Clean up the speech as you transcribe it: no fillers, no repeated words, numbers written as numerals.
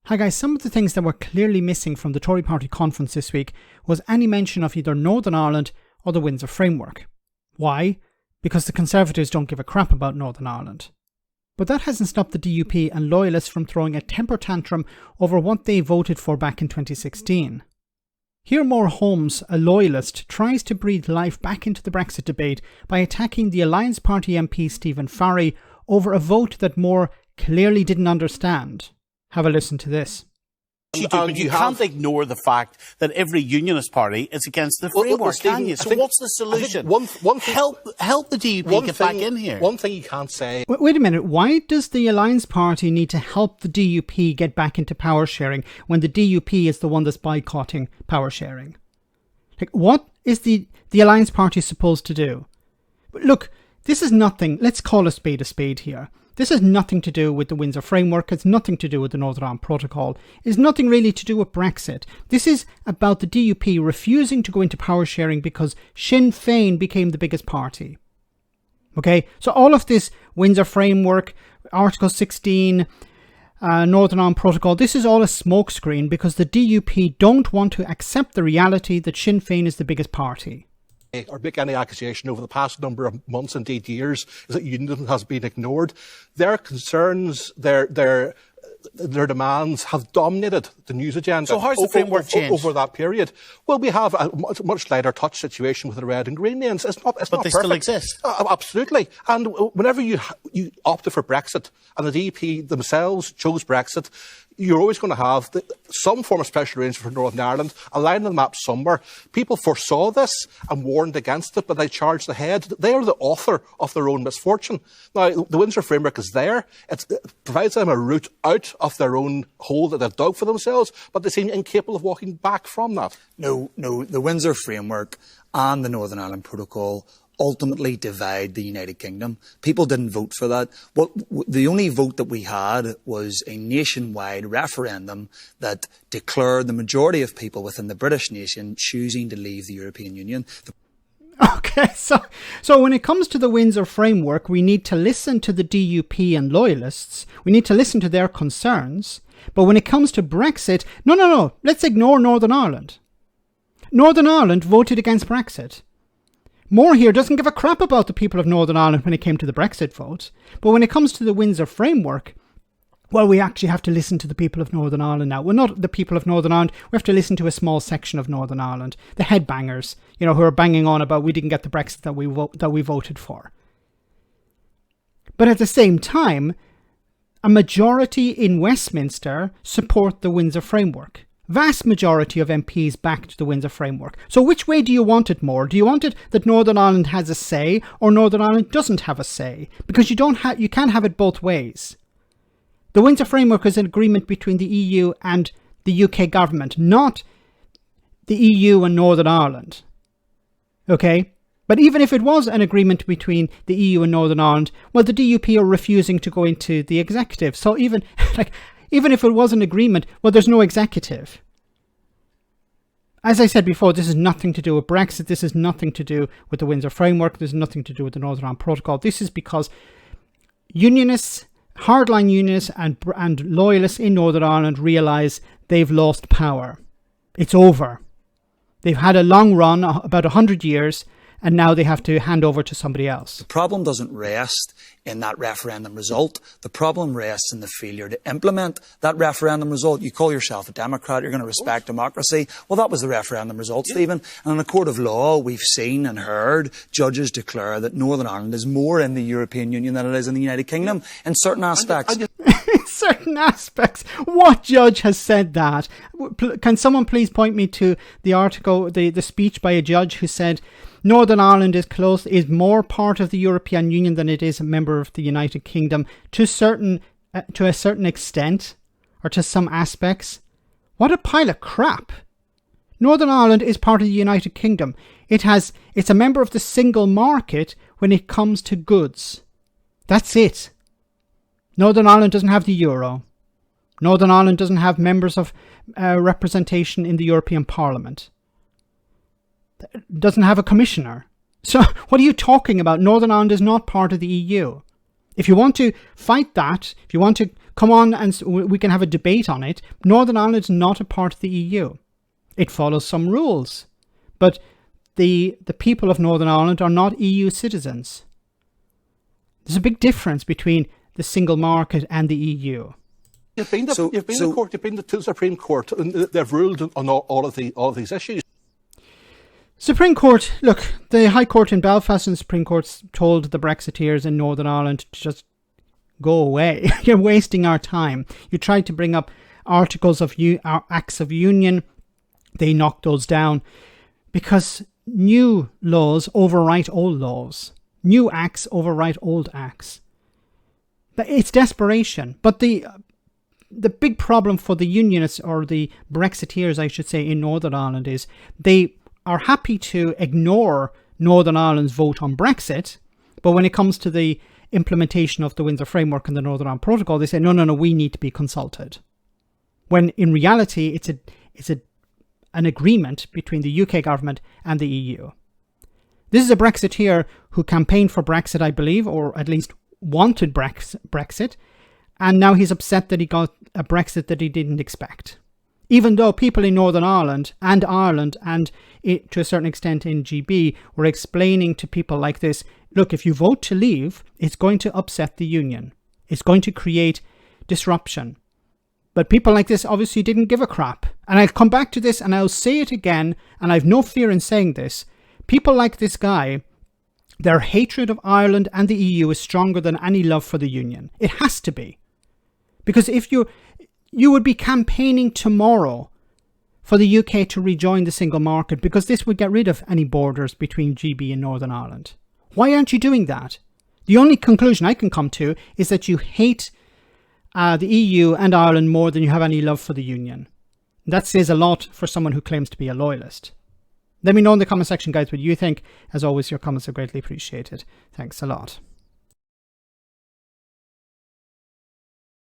Hi guys, some of the things that were clearly missing from the Tory party conference this week was any mention of either Northern Ireland or the Windsor Framework. Why? Because the Conservatives don't give a crap about Northern Ireland. But that hasn't stopped the DUP and Loyalists from throwing a temper tantrum over what they voted for back in 2016. Here more Holmes, a Loyalist, tries to breathe life back into the Brexit debate by attacking the Alliance Party MP Stephen Farry over a vote that Moore clearly didn't understand. Have a listen to this. You can't ignore the fact that every unionist party is against the framework, can you? So what's the solution? Help the DUP get back in here. One thing you can't say... Wait a minute. Why does the Alliance Party need to help the DUP get back into power sharing when the DUP is the one that's boycotting power sharing? Like, what is the Alliance Party supposed to do? Look, this is nothing. Let's call a spade here. This has nothing to do with the Windsor Framework, it's nothing to do with the Northern Ireland Protocol, it's nothing really to do with Brexit. This is about the DUP refusing to go into power sharing because Sinn Féin became the biggest party. Okay, so all of this Windsor Framework, Article 16, Northern Ireland Protocol, this is all a smokescreen because the DUP don't want to accept the reality that Sinn Féin is the biggest party. Or make any accusation over the past number of months, indeed years, is that unionism has been ignored. Their concerns, their demands have dominated the news agenda. So how's the framework changed over that period? Well, we have a much lighter touch situation with the red and green lanes. It's not but they perfect. Still exist. Absolutely. And whenever you opted for Brexit, and the DP themselves chose Brexit, you're always going to have some form of special arrangement for Northern Ireland, a line on the map somewhere. People foresaw this and warned against it, but they charged ahead. They are the author of their own misfortune. Now, the Windsor Framework is there. It provides them a route out of their own hole that they've dug for themselves, but they seem incapable of walking back from that. No, the Windsor Framework and the Northern Ireland Protocol ultimately divide the United Kingdom. People didn't vote for that. The only vote that we had was a nationwide referendum that declared the majority of people within the British nation choosing to leave the European Union. Okay, so when it comes to the Windsor Framework, we need to listen to the DUP and Loyalists. We need to listen to their concerns. But when it comes to Brexit, no, let's ignore Northern Ireland. Northern Ireland voted against Brexit. Moore here doesn't give a crap about the people of Northern Ireland when it came to the Brexit vote. But when it comes to the Windsor Framework, well, we actually have to listen to the people of Northern Ireland now. Well, not the people of Northern Ireland. We have to listen to a small section of Northern Ireland, the headbangers, who are banging on about we didn't get the Brexit that we voted for. But at the same time, a majority in Westminster support the Windsor Framework. Vast majority of MPs backed the Windsor Framework. So which way do you want it more? Do you want it that Northern Ireland has a say or Northern Ireland doesn't have a say? Because you can't have it both ways. The Windsor Framework is an agreement between the EU and the UK government, not the EU and Northern Ireland. Okay? But even if it was an agreement between the EU and Northern Ireland, well, the DUP are refusing to go into the executive. So even if it was an agreement, well, there's no executive. As I said before, this has nothing to do with Brexit. This has nothing to do with the Windsor Framework. There's nothing to do with the Northern Ireland Protocol. This is because unionists, hardline unionists and loyalists in Northern Ireland realise they've lost power. It's over. They've had a long run, about 100 years, and now they have to hand over to somebody else. The problem doesn't rest in that referendum result. The problem rests in the failure to implement that referendum result. You call yourself a Democrat, you're going to respect democracy. Well, that was the referendum result, Stephen. And in a court of law, we've seen and heard judges declare that Northern Ireland is more in the European Union than it is in the United Kingdom in certain aspects. In certain aspects. What judge has said that? Can someone please point me to the article, the speech by a judge who said Northern Ireland is more part of the European Union than it is a member of the United Kingdom to a certain extent, or to some aspects? What a pile of crap. Northern Ireland is part of the United Kingdom. It's a member of the single market when it comes to goods. That's it. Northern Ireland doesn't have the euro. Northern Ireland doesn't have members of representation in the European Parliament. Doesn't have a commissioner. So what are you talking about? Northern Ireland is not part of the EU. If you want to fight that, if you want to come on and we can have a debate on it. Northern Ireland is not a part of the EU. It follows some rules. But the people of Northern Ireland are not EU citizens. There's a big difference between the single market and the EU. You've been to court. You've been to the Supreme Court, and they've ruled on all of these issues. Supreme Court, look, the High Court in Belfast and the Supreme Court told the Brexiteers in Northern Ireland to just go away. You're wasting our time. You tried to bring up articles of Acts of Union. They knocked those down because new laws overwrite old laws. New acts overwrite old acts. It's desperation. But the big problem for the unionists, or the Brexiteers, I should say, in Northern Ireland is they are happy to ignore Northern Ireland's vote on Brexit, but when it comes to the implementation of the Windsor Framework and the Northern Ireland Protocol, they say, no, we need to be consulted. When in reality, it's an agreement between the UK government and the EU. This is a Brexiteer who campaigned for Brexit, I believe, or at least wanted Brexit, and now he's upset that he got a Brexit that he didn't expect. Even though people in Northern Ireland and Ireland and to a certain extent in GB were explaining to people like this, look, if you vote to leave, it's going to upset the union. It's going to create disruption. But people like this obviously didn't give a crap. And I'll come back to this and I'll say it again, and I've no fear in saying this. People like this guy, their hatred of Ireland and the EU is stronger than any love for the union. It has to be. Because if you would be campaigning tomorrow for the UK to rejoin the single market, because this would get rid of any borders between GB and Northern Ireland. Why aren't you doing that? The only conclusion I can come to is that you hate the EU and Ireland more than you have any love for the union. That says a lot for someone who claims to be a loyalist. Let me know in the comment section, guys, what you think. As always, your comments are greatly appreciated. Thanks a lot.